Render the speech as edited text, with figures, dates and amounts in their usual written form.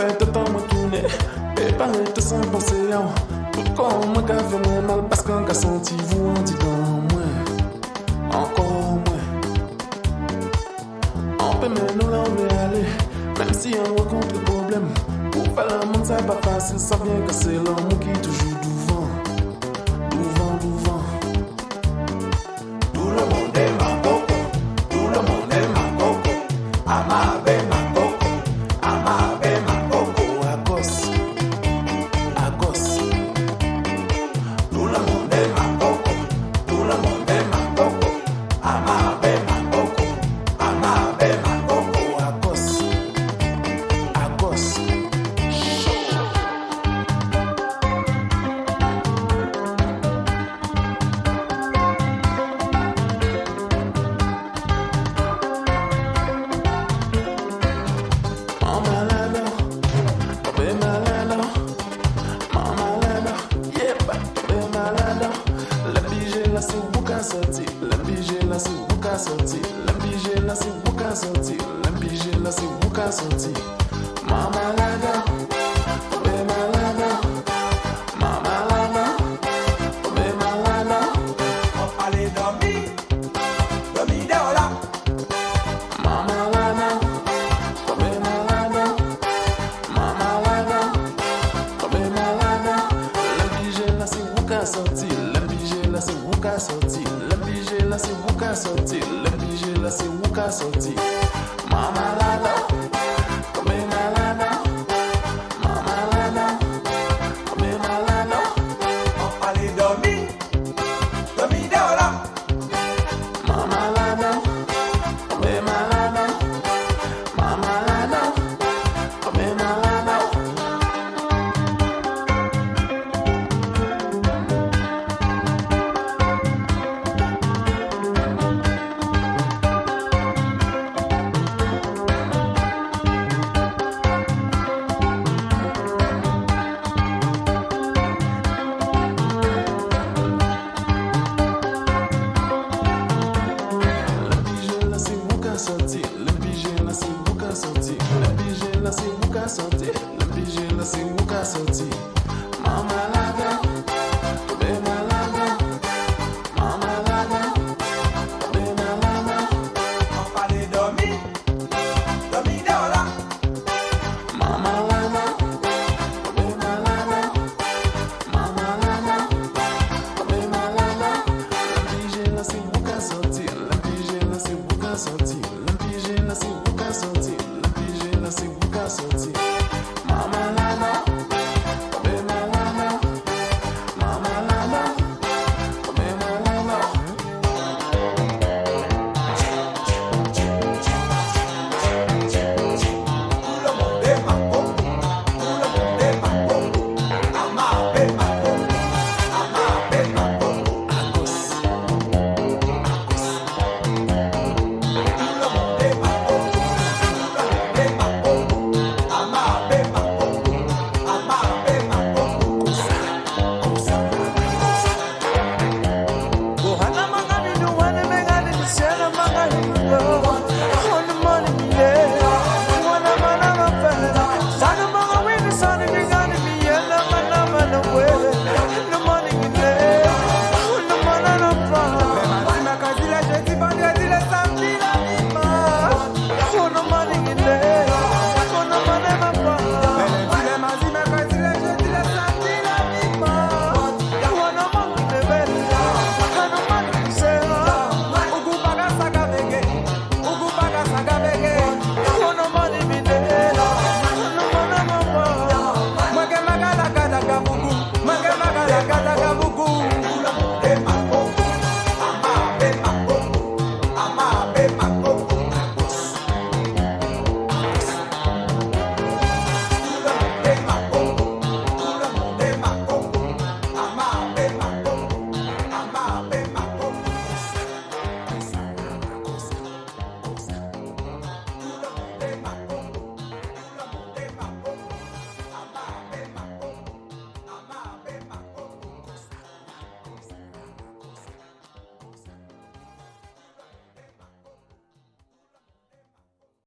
fait tout temps moi tourner. Et pareil tout sans penser à tout comme moi qui fait mal parce qu'on a senti vous en dit dans moi. Encore moins. On peut même nous là on veut aller. Même si on rencontre des problèmes. Pour faire le monde c'est pas facile. Ça vient que c'est l'amour qui toujours devant. Devant, devant. Tout le monde est ma coco. Tout le monde est ma coco. Amabe ma coco. Amabe ma coco. Agos. Agos. Tout le monde est ma coco. Tout le monde est ma coco. Amabe ma coco. Amabe ma coco. Agos. Agos. Allez dormir, dormir dehors là. Mama Lala.